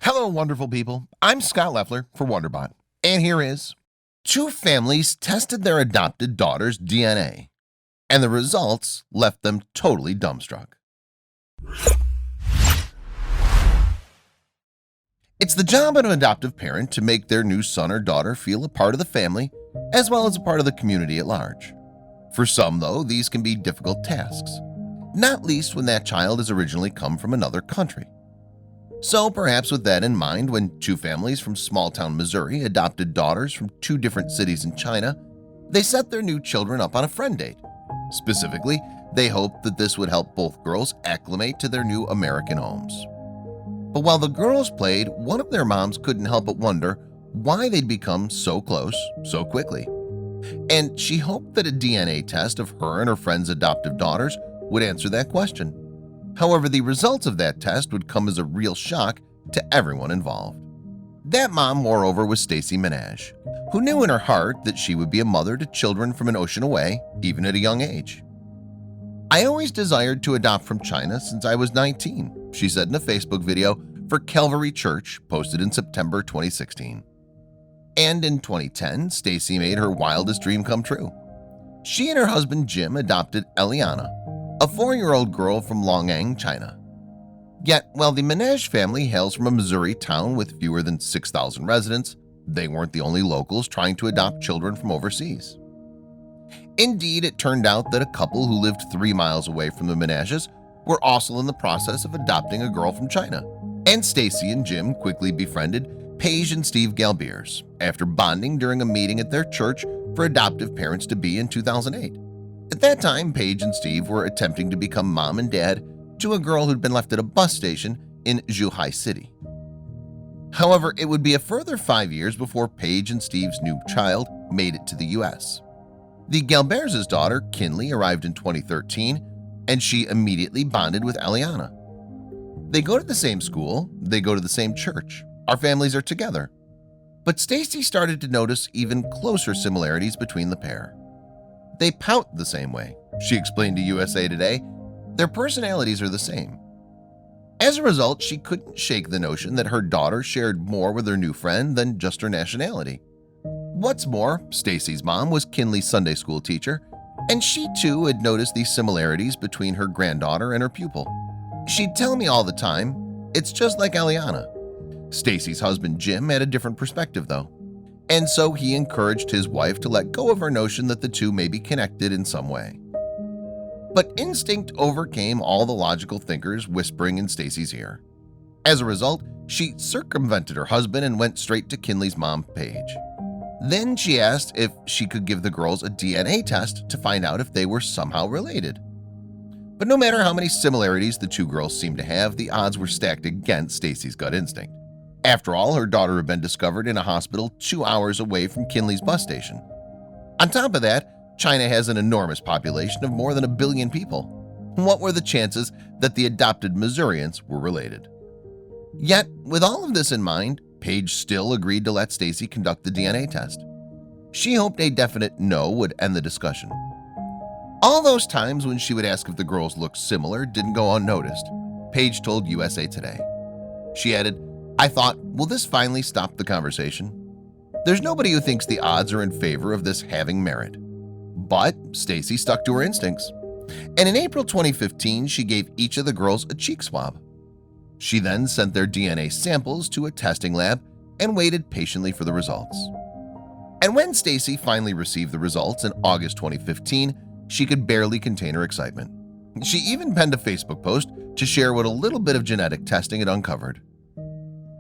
Hello, wonderful people. I'm Scott Leffler for WonderBot, and here is two families tested their adopted daughter's DNA, and the results left them totally dumbstruck. It's the job of an adoptive parent to make their new son or daughter feel a part of the family as well as a part of the community at large. For some, though, these can be difficult tasks, not least when that child has originally come from another country. So perhaps with that in mind, when two families from small-town Missouri adopted daughters from two different cities in China, they set their new children up on a friend date. Specifically, they hoped that this would help both girls acclimate to their new American homes. But while the girls played, one of their moms couldn't help but wonder why they'd become so close so quickly. And she hoped that a DNA test of her and her friend's adoptive daughters would answer that question. However, the results of that test would come as a real shock to everyone involved. That mom, moreover, was Stacey Minaj, who knew in her heart that she would be a mother to children from an ocean away, even at a young age. "I always desired to adopt from China since I was 19, she said in a Facebook video for Calvary Church posted in September 2016. And in 2010, Stacey made her wildest dream come true. She and her husband Jim adopted Eliana, a 4-year-old girl from Longang, China. Yet, while the Minaj family hails from a Missouri town with fewer than 6,000 residents, they weren't the only locals trying to adopt children from overseas. Indeed, it turned out that a couple who lived 3 miles away from the Minaj's were also in the process of adopting a girl from China, and Stacey and Jim quickly befriended Paige and Steve Galbiers after bonding during a meeting at their church for adoptive parents-to-be in 2008. At that time, Paige and Steve were attempting to become mom and dad to a girl who'd been left at a bus station in Zhuhai City. However, it would be a further 5 years before Paige and Steve's new child made it to the U.S. The Galbiers' daughter, Kinley, arrived in 2013, and she immediately bonded with Eliana. They go to the same school, they go to the same church, our families are together. But Stacey started to notice even closer similarities between the pair. They pout the same way, she explained to USA Today. Their personalities are the same. As a result, she couldn't shake the notion that her daughter shared more with her new friend than just her nationality. What's more, Stacey's mom was Kinley's Sunday school teacher, and she too had noticed these similarities between her granddaughter and her pupil. She'd tell me all the time, "It's just like Eliana." Stacey's husband Jim had a different perspective though, and so he encouraged his wife to let go of her notion that the two may be connected in some way. But instinct overcame all the logical thinkers whispering in Stacey's ear. As a result, she circumvented her husband and went straight to Kinley's mom, Paige. Then she asked if she could give the girls a DNA test to find out if they were somehow related. But no matter how many similarities the two girls seemed to have, the odds were stacked against Stacey's gut instinct. After all, her daughter had been discovered in a hospital 2 hours away from Kinley's bus station. On top of that, China has an enormous population of more than 1 billion people. What were the chances that the adopted Missourians were related? Yet, with all of this in mind, Paige still agreed to let Stacey conduct the DNA test. She hoped a definite no would end the discussion. All those times when she would ask if the girls looked similar didn't go unnoticed, Paige told USA Today. She added, "I thought, will this finally stop the conversation? There's nobody who thinks the odds are in favor of this having merit." But Stacey stuck to her instincts, and in April 2015 she gave each of the girls a cheek swab. She then sent their DNA samples to a testing lab and waited patiently for the results. And when Stacey finally received the results in August 2015, she could barely contain her excitement. She even penned a Facebook post to share what a little bit of genetic testing had uncovered.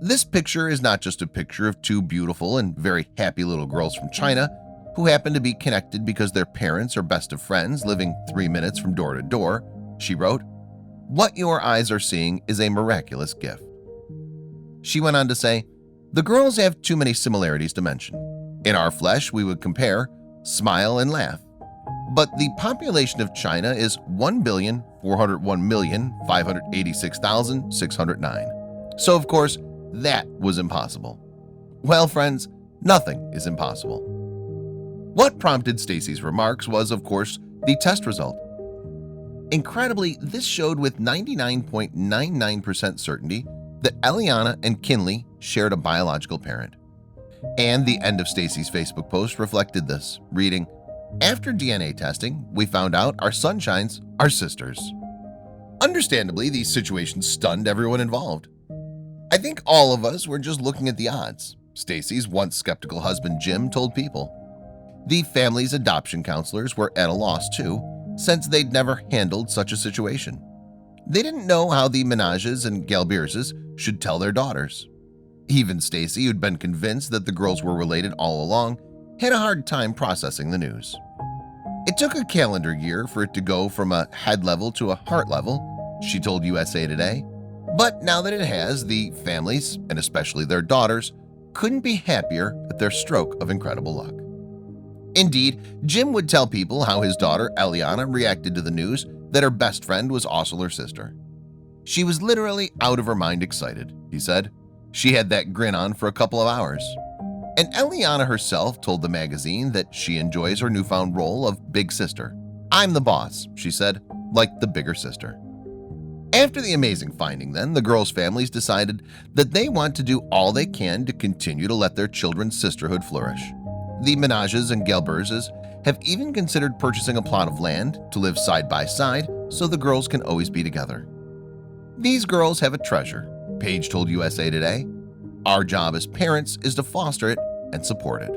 This picture is not just a picture of two beautiful and very happy little girls from China who happen to be connected because their parents are best of friends living 3 minutes from door to door. She wrote, "What your eyes are seeing is a miraculous gift." She went on to say, "The girls have too many similarities to mention. In our flesh, we would compare, smile, and laugh. But the population of China is 1,401,586,609. So, of course, that was impossible." Well, friends, nothing is impossible. What prompted Stacey's remarks was, of course, the test result. Incredibly, this showed with 99.99% certainty that Eliana and Kinley shared a biological parent. And the end of Stacey's Facebook post reflected this, reading, "After DNA testing, we found out our sunshines are sisters." Understandably, these situations stunned everyone involved. "I think all of us were just looking at the odds," Stacey's once skeptical husband Jim told People. The family's adoption counselors were at a loss too, since they'd never handled such a situation. They didn't know how the Menages and Galbierses should tell their daughters. Even Stacey, who'd been convinced that the girls were related all along, had a hard time processing the news. It took a calendar year for it to go from a head level to a heart level, she told USA Today. But now that it has, the families, and especially their daughters, couldn't be happier at their stroke of incredible luck. Indeed, Jim would tell People how his daughter Eliana reacted to the news that her best friend was also her sister. "She was literally out of her mind excited," he said. "She had that grin on for a couple of hours." And Eliana herself told the magazine that she enjoys her newfound role of big sister. "I'm the boss," she said, like the bigger sister. After the amazing finding then, the girls' families decided that they want to do all they can to continue to let their children's sisterhood flourish. The Menages and Galbierses have even considered purchasing a plot of land to live side by side so the girls can always be together. "These girls have a treasure," Paige told USA Today. "Our job as parents is to foster it and support it."